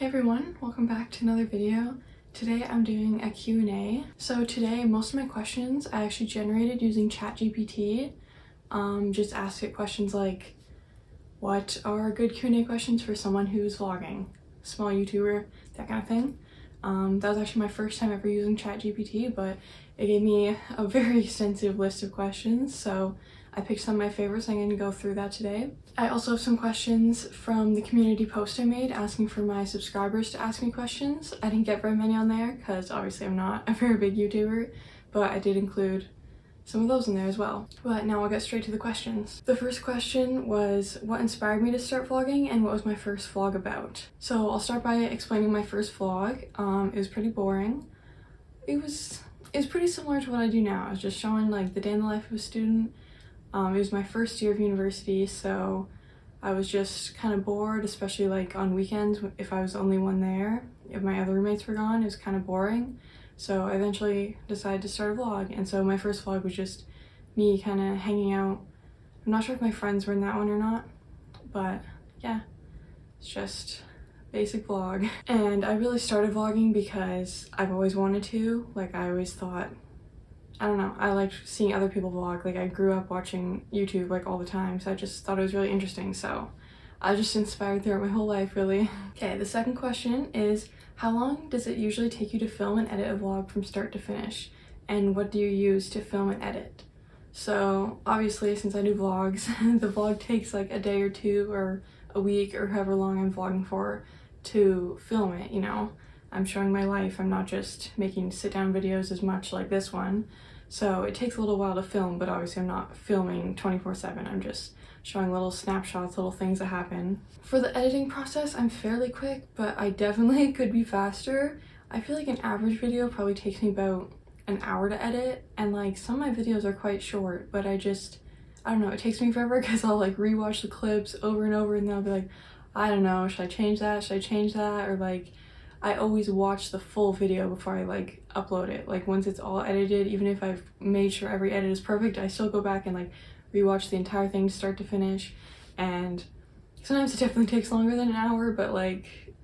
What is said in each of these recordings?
Hey everyone, welcome back to another video. Today I'm doing a Q&A. So today most of my questions I actually generated using ChatGPT. Just ask it questions like, what are good Q&A questions for someone who's vlogging? Small YouTuber, that kind of thing. That was actually my first time ever using ChatGPT, but it gave me a very extensive list of questions, so I picked some of my favorites. I'm going to go through that today. I also have some questions from the community post I made asking for my subscribers to ask me questions. I didn't get very many on there because obviously I'm not a very big YouTuber, but I did include some of those in there as well. But now I'll get straight to the questions. The first question was what inspired me to start vlogging and what was my first vlog about. So I'll start by explaining my first vlog. It was pretty boring. It was pretty similar to what I do now. I was just showing like the day in the life of a student. It was my first year of university, so I was just kind of bored, especially like on weekends if I was the only one there. If my other roommates were gone, it was kind of boring. So I eventually decided to start a vlog, and so my first vlog was just me kind of hanging out. I'm not sure if my friends were in that one or not, but yeah, it's just basic vlog. And I really started vlogging because I've always wanted to. Like, I always thought, I don't know, I liked seeing other people vlog. Like, I grew up watching YouTube like all the time, so I just thought it was really interesting. So I was just inspired throughout my whole life, really. Okay, the second question is, how long does it usually take you to film and edit a vlog from start to finish? And what do you use to film and edit? So obviously, since I do vlogs, the vlog takes like a day or two or a week or however long I'm vlogging for to film it, you know? I'm showing my life. I'm not just making sit-down videos as much like this one. So it takes a little while to film, but obviously I'm not filming 24/7. I'm just showing little snapshots, little things that happen. For the editing process, I'm fairly quick, but I definitely could be faster. I feel like an average video probably takes me about an hour to edit, and like some of my videos are quite short, but I don't know, it takes me forever because I'll like rewatch the clips over and over, and then I'll be like, I don't know, should I change that? Should I change that? Or like, I always watch the full video before I like upload it. Like once it's all edited, even if I've made sure every edit is perfect, I still go back and like rewatch the entire thing start to finish. And sometimes it definitely takes longer than an hour, but like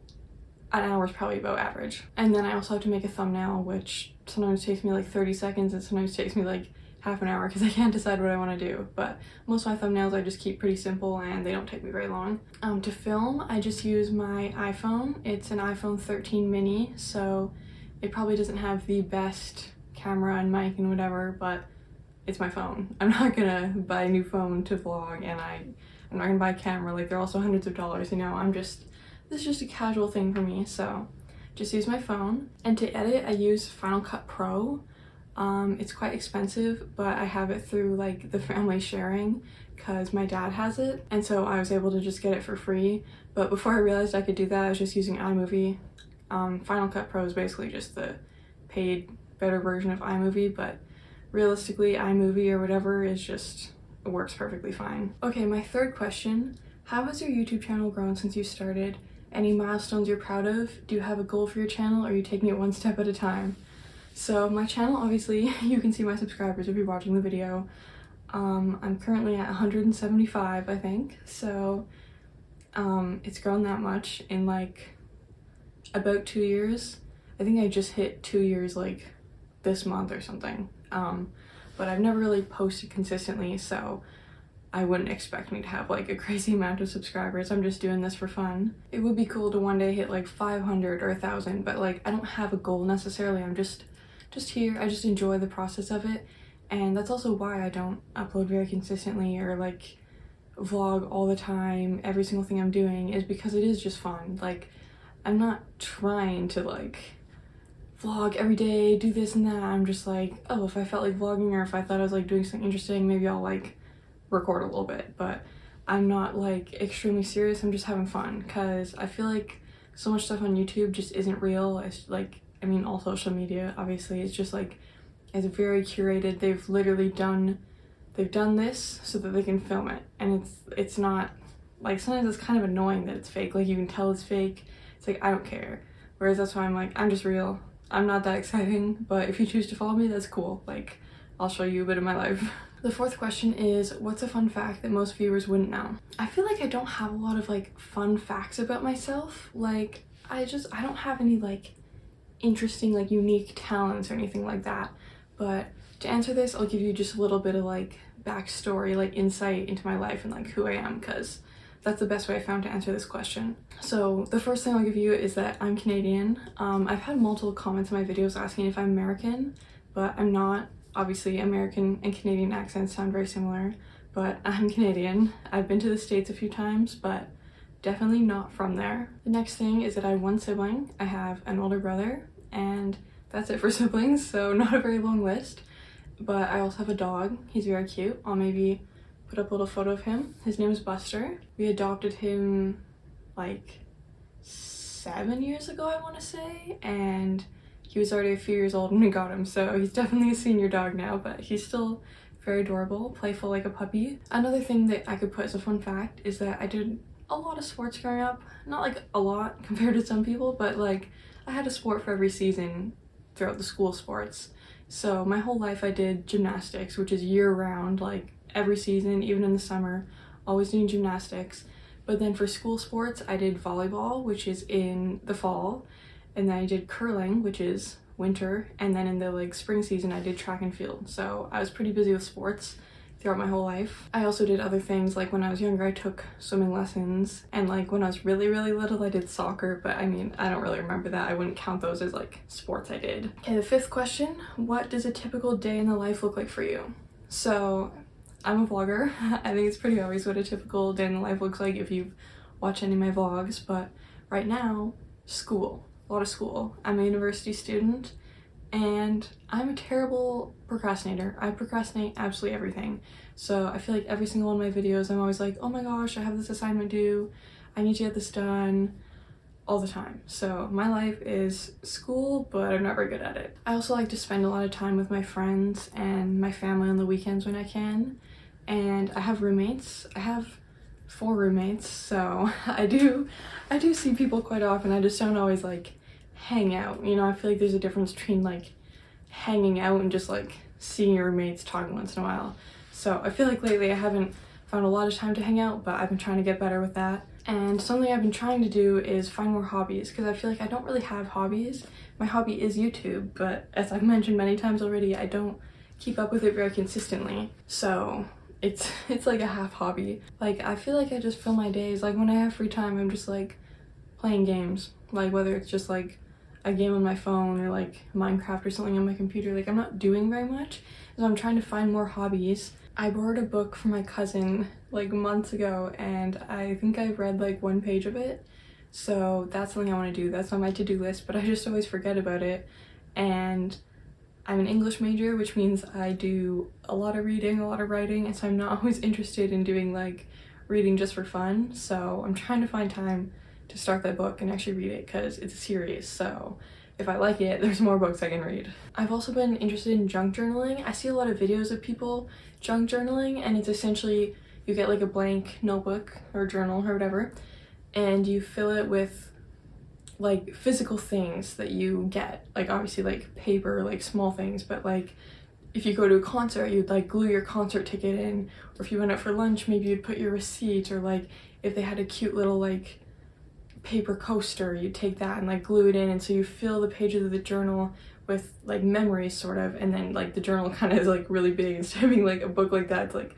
an hour is probably about average. And then I also have to make a thumbnail, which sometimes takes me like 30 seconds and sometimes takes me like half an hour because I can't decide what I want to do. But most of my thumbnails I just keep pretty simple and they don't take me very long. To film, I just use my iPhone. It's an iPhone 13 mini, so it probably doesn't have the best camera and mic and whatever, but it's my phone. I'm not gonna buy a new phone to vlog, and I'm not gonna buy a camera. Like, they're also hundreds of dollars, you know? This is just a casual thing for me, so just use my phone. And to edit, I use Final Cut Pro. It's quite expensive, but I have it through like the family sharing because my dad has it, and so I was able to just get it for free. But before I realized I could do that, I was just using iMovie. Final Cut Pro is basically just the paid, better version of iMovie, but realistically iMovie or whatever is just, it works perfectly fine. Okay, my third question, how has your YouTube channel grown since you started? Any milestones you're proud of? Do you have a goal for your channel, or are you taking it one step at a time? So my channel, obviously, you can see my subscribers if you're watching the video. I'm currently at 175, I think. So it's grown that much in like about 2 years. I think I just hit 2 years like this month or something. But I've never really posted consistently, so I wouldn't expect me to have like a crazy amount of subscribers. I'm just doing this for fun. It would be cool to one day hit like 500 or 1,000, but like I don't have a goal necessarily. I'm just here. I just enjoy the process of it, and that's also why I don't upload very consistently or like vlog all the time. Every single thing I'm doing is because it is just fun. Like, I'm not trying to like vlog every day, do this and that. I'm just like, oh, if I felt like vlogging, or if I thought I was like doing something interesting, maybe I'll like record a little bit. But I'm not like extremely serious. I'm just having fun because I feel like so much stuff on YouTube just isn't real. It's like, I mean, all social media, obviously, it's just like, it's very curated. They've literally done this so that they can film it, and it's not, like, sometimes it's kind of annoying that it's fake. Like, you can tell it's fake. It's like, I don't care. Whereas that's why I'm like, I'm just real. I'm not that exciting, but if you choose to follow me, that's cool. Like, I'll show you a bit of my life. The fourth question is, what's a fun fact that most viewers wouldn't know? I feel like I don't have a lot of like fun facts about myself. Like, I don't have any like interesting like unique talents or anything like that, but to answer this I'll give you just a little bit of like backstory, like insight into my life and like who I am, because that's the best way I found to answer this question. So the first thing I'll give you is that I'm Canadian. I've had multiple comments in my videos asking if I'm American, but I'm not. Obviously American and Canadian accents sound very similar, but I'm Canadian. I've been to the States a few times, but definitely not from there. The next thing is that I have one sibling. I have an older brother, and that's it for siblings, so not a very long list. But I also have a dog. He's very cute. I'll maybe put up a little photo of him. His name is Buster. We adopted him like 7 years ago, I want to say, and he was already a few years old when we got him, so he's definitely a senior dog now, but he's still very adorable, playful like a puppy. Another thing that I could put as a fun fact is that I did a lot of sports growing up. Not like a lot compared to some people, but like I had a sport for every season throughout the school sports. So my whole life I did gymnastics, which is year-round, like every season, even in the summer, always doing gymnastics. But then for school sports, I did volleyball, which is in the fall, and then I did curling, which is winter, and then in the like spring season, I did track and field. So I was pretty busy with sports throughout my whole life. I also did other things, like when I was younger, I took swimming lessons, and like when I was really little, I did soccer, but I mean, I don't really remember that. I wouldn't count those as like sports I did. Okay, the fifth question, what does a typical day in the life look like for you? So I'm a vlogger. I think it's pretty obvious what a typical day in the life looks like if you've watched any of my vlogs, but right now, school, a lot of school. I'm a university student, and I'm a terrible procrastinator. I procrastinate absolutely everything. So I feel like every single one of my videos, I'm always like, oh my gosh, I have this assignment due. I need to get this done all the time. So my life is school, but I'm not very good at it. I also like to spend a lot of time with my friends and my family on the weekends when I can. And I have roommates. I have 4 roommates, so I do see people quite often. I just don't always like hang out, you know. I feel like there's a difference between like hanging out and just like seeing your roommates talking once in a while. So I feel like lately I haven't found a lot of time to hang out, but I've been trying to get better with that. And something I've been trying to do is find more hobbies, because I feel like I don't really have hobbies. My hobby is YouTube, but as I've mentioned many times already, I don't keep up with it very consistently. So it's like a half hobby. Like I feel like I just fill my days, like when I have free time, I'm just like playing games, like whether it's just like a game on my phone or like Minecraft or something on my computer. Like I'm not doing very much, so I'm trying to find more hobbies. I borrowed a book from my cousin like months ago, and I think I've read like 1 page of it, so that's something I want to do. That's on my to-do list, but I just always forget about it. And I'm an English major, which means I do a lot of reading, a lot of writing, and so I'm not always interested in doing like reading just for fun. So I'm trying to find time to start that book and actually read it, because it's a series, so if I like it, there's more books I can read. I've also been interested in junk journaling. I see a lot of videos of people junk journaling, and it's essentially you get like a blank notebook or journal or whatever, and you fill it with like physical things that you get, like obviously like paper, like small things, but like if you go to a concert, you'd like glue your concert ticket in, or if you went out for lunch, maybe you'd put your receipt, or like if they had a cute little like paper coaster, you take that and like glue it in, and so you fill the pages of the journal with like memories sort of, and then like the journal kind of is like really big instead of being like a book like that. It's like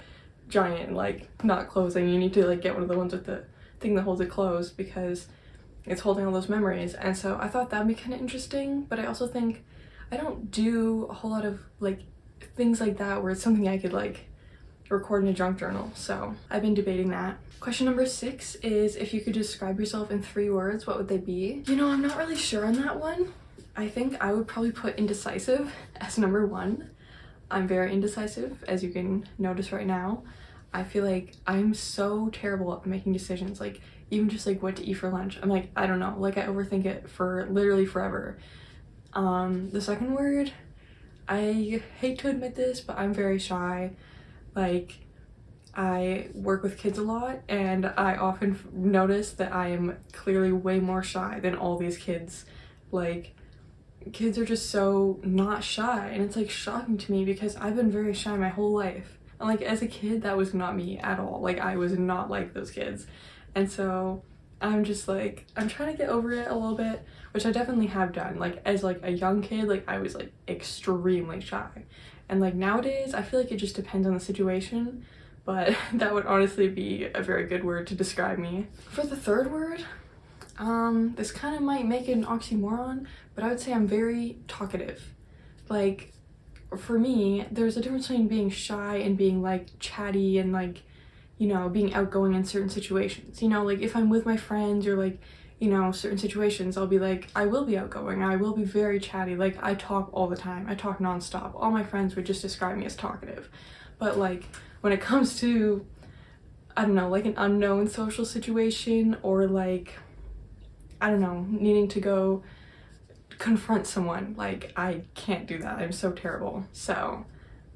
giant and like not closing. You need to like get one of the ones with the thing that holds it closed, because it's holding all those memories. And so I thought that'd be kind of interesting, but I also think I don't do a whole lot of like things like that where it's something I could like record in a junk journal, so I've been debating that. Question number 6 is, if you could describe yourself in 3 words, what would they be? You know, I'm not really sure on that one. I think I would probably put indecisive as number 1. I'm very indecisive, as you can notice right now. I feel like I'm so terrible at making decisions, like even just like what to eat for lunch. I'm like, I don't know, like I overthink it for literally forever. The second word, I hate to admit this, but I'm very shy. Like, I work with kids a lot, and I often notice that I am clearly way more shy than all these kids. Like, kids are just so not shy, and it's like shocking to me because I've been very shy my whole life. And like as a kid, that was not me at all. Like I was not like those kids. And so I'm just like, I'm trying to get over it a little bit, which I definitely have done. Like as like a young kid, like I was like extremely shy, and like nowadays I feel like it just depends on the situation, but that would honestly be a very good word to describe me. For the third word, this kind of might make it an oxymoron, but I would say I'm very talkative. Like for me, there's a difference between being shy and being like chatty and like, you know, being outgoing in certain situations. You know, like if I'm with my friends or like, you know, certain situations, I'll be like, I will be outgoing, I will be very chatty, like I talk all the time, I talk nonstop. All my friends would just describe me as talkative. But like when it comes to, I don't know, like an unknown social situation, or like, I don't know, needing to go confront someone, like I can't do that. I'm so terrible. So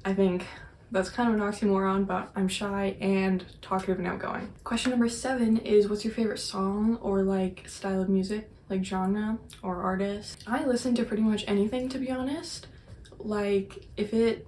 I think that's kind of an oxymoron, but I'm shy and talkative and outgoing. Question number 7 is, what's your favorite song or like style of music, like genre or artist? I listen to pretty much anything, to be honest. Like if it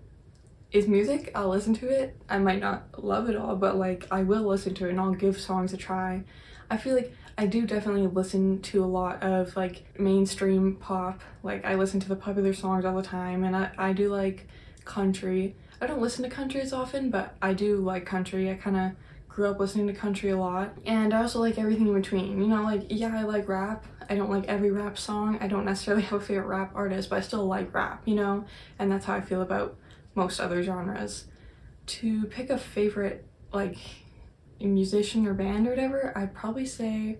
is music, I'll listen to it. I might not love it all, but like I will listen to it and I'll give songs a try. I feel like I do definitely listen to a lot of like mainstream pop. Like I listen to the popular songs all the time, and I do like country. I don't listen to country as often, but I do like country. I kind of grew up listening to country a lot, and I also like everything in between. You know, like yeah, I like rap. I don't like every rap song. I don't necessarily have a favorite rap artist, but I still like rap, you know, and that's how I feel about most other genres. To pick a favorite like musician or band or whatever, I'd probably say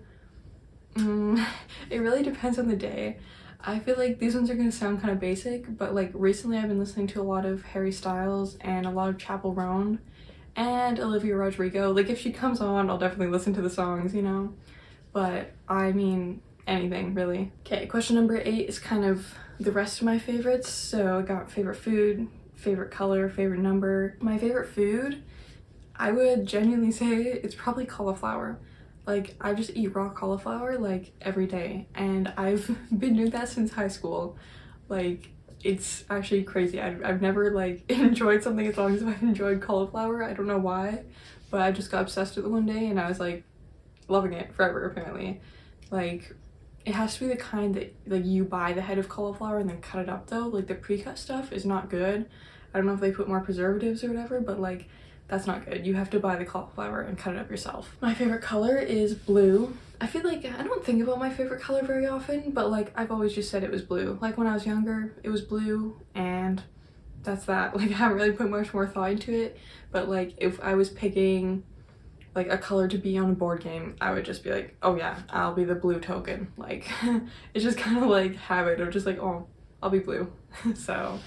it really depends on the day. I feel like these ones are gonna sound kind of basic, but like recently I've been listening to a lot of Harry Styles and a lot of Chappell Roan and Olivia Rodrigo. Like if she comes on, I'll definitely listen to the songs, you know, but I mean anything really. Okay, question number 8 is kind of the rest of my favorites. So I got favorite food, favorite color, favorite number. My favorite food, I would genuinely say it's probably cauliflower. Like I just eat raw cauliflower like every day, and I've been doing that since high school. Like it's actually crazy. I've never like enjoyed something as long as I've enjoyed cauliflower. I don't know why, but I just got obsessed with it one day and I was like loving it forever apparently. Like it has to be the kind that like you buy the head of cauliflower and then cut it up though. Like the pre-cut stuff is not good. I don't know if they put more preservatives or whatever, but like that's not good. You have to buy the cauliflower and cut it up yourself. My favorite color is blue. I feel like I don't think about my favorite color very often, but like I've always just said it was blue. Like when I was younger, it was blue, and that's that. Like I haven't really put much more thought into it, but like if I was picking like a color to be on a board game, I would just be like, oh yeah, I'll be the blue token. Like it's just kind of like habit of just like, oh, I'll be blue. So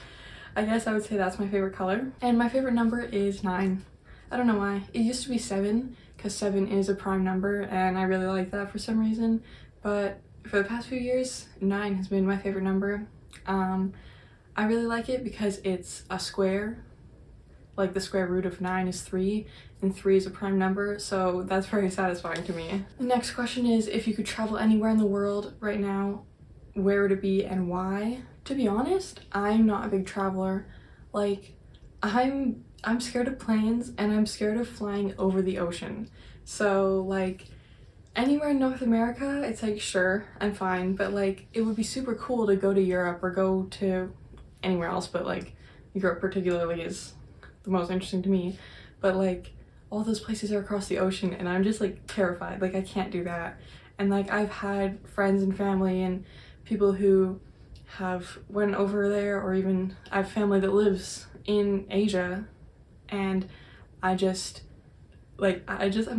I guess I would say that's my favorite color. And my favorite number is 9. I don't know why. It used to be 7 because 7 is a prime number and I really like that for some reason. But for the past few years, 9 has been my favorite number. I really like it because it's a square. Like the square root of 9 is 3 and 3 is a prime number, so that's very satisfying to me. The next question is, if you could travel anywhere in the world right now, where would it be and why? To be honest, I'm not a big traveler. Like I'm scared of planes and I'm scared of flying over the ocean. So like anywhere in North America, it's like sure, I'm fine, but like it would be super cool to go to Europe or go to anywhere else, but like Europe particularly is the most interesting to me. But like all those places are across the ocean and I'm just like terrified. Like I can't do that. And like I've had friends and family and people who have went over there, or even I have family that lives in Asia, and I'm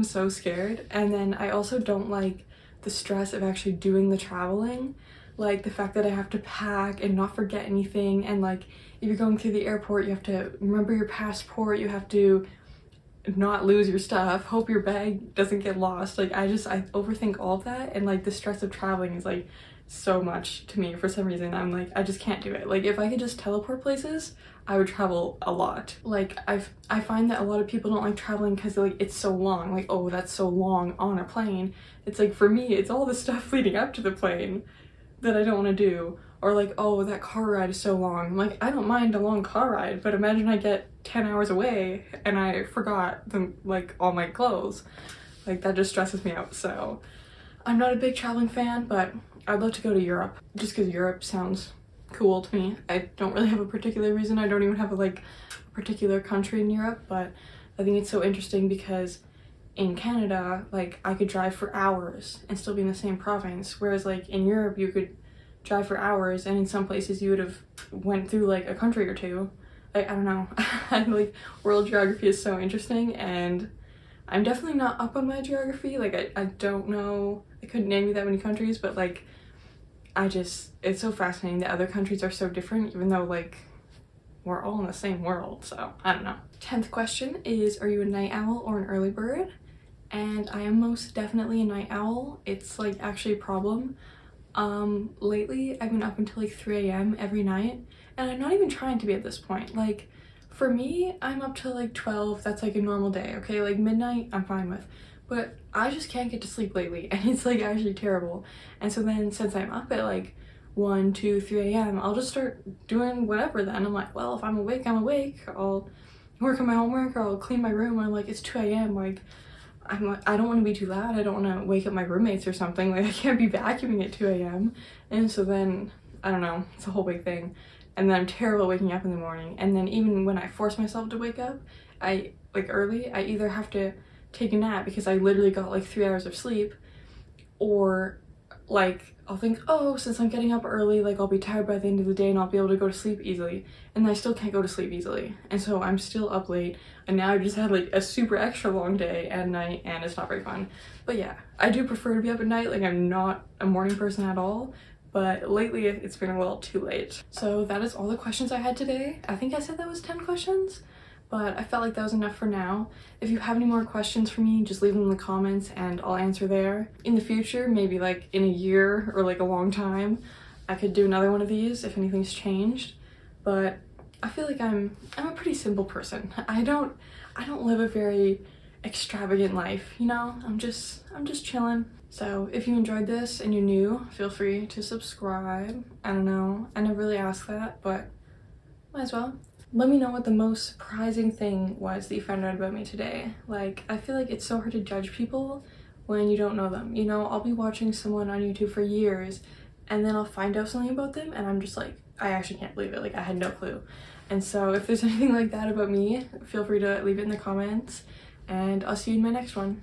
so scared. And then I also don't like the stress of actually doing the traveling, like the fact that I have to pack and not forget anything, and like if you're going through the airport you have to remember your passport, you have to not lose your stuff, hope your bag doesn't get lost. Like I overthink all of that, and like the stress of traveling is like so much to me for some reason. I'm like, I just can't do it. Like if I could just teleport places, I would travel a lot. Like I find that a lot of people don't like traveling because like it's so long. Like, oh, that's so long on a plane. It's like for me, it's all the stuff leading up to the plane that I don't want to do. Or like, oh, that car ride is so long. I'm like, I don't mind a long car ride, but imagine I get 10 hours away and I forgot all my clothes. Like that just stresses me out. So I'm not a big traveling fan, but I'd love to go to Europe just because Europe sounds cool to me. I don't really have a particular reason. I don't even have a particular country in Europe, but I think it's so interesting because in Canada, like, I could drive for hours and still be in the same province, whereas like in Europe you could drive for hours and in some places you would have went through like a country or two. Like, I don't know. Like, world geography is so interesting, and I'm definitely not up on my geography. Like, I don't know, I couldn't name you that many countries, but like, it's so fascinating that other countries are so different, even though like we're all in the same world. So I don't know. 10th question is, are you a night owl or an early bird? And I am most definitely a night owl. It's like actually a problem. Lately I've been up until like 3 a.m. every night, and I'm not even trying to be at this point. Like, for me, I'm up till like 12. That's like a normal day, okay? Like midnight I'm fine with, but I just can't get to sleep lately, and it's like actually terrible. And so then since I'm up at like 1, 2, 3 a.m. I'll just start doing whatever then. I'm like, well, if I'm awake, I'm awake. I'll work on my homework, or I'll clean my room. I'm like, it's 2 a.m. Like, I don't want to be too loud. I don't want to wake up my roommates or something. Like, I can't be vacuuming at 2 a.m. And so then, I don't know, it's a whole big thing. And then I'm terrible waking up in the morning. And then even when I force myself to wake up, early, I either have to take a nap because I literally got like 3 hours of sleep, or like I'll think, oh, since I'm getting up early, like I'll be tired by the end of the day and I'll be able to go to sleep easily. And I still can't go to sleep easily. And so I'm still up late, and now I just had like a super extra long day at night, and it's not very fun. But yeah, I do prefer to be up at night. Like, I'm not a morning person at all, but lately it's been a little too late. So that is all the questions I had today. I think I said that was 10 questions, but I felt like that was enough for now. If you have any more questions for me, just leave them in the comments and I'll answer there. In the future, maybe like in a year or like a long time, I could do another one of these if anything's changed. But I feel like I'm a pretty simple person. I don't live a very extravagant life, you know? I'm just chilling. So if you enjoyed this and you're new, feel free to subscribe. I don't know, I never really asked that, but might as well. Let me know what the most surprising thing was that you found out about me today. Like, I feel like it's so hard to judge people when you don't know them. You know, I'll be watching someone on YouTube for years, and then I'll find out something about them and I'm just like, I actually can't believe it. Like, I had no clue. And so if there's anything like that about me, feel free to leave it in the comments, and I'll see you in my next one.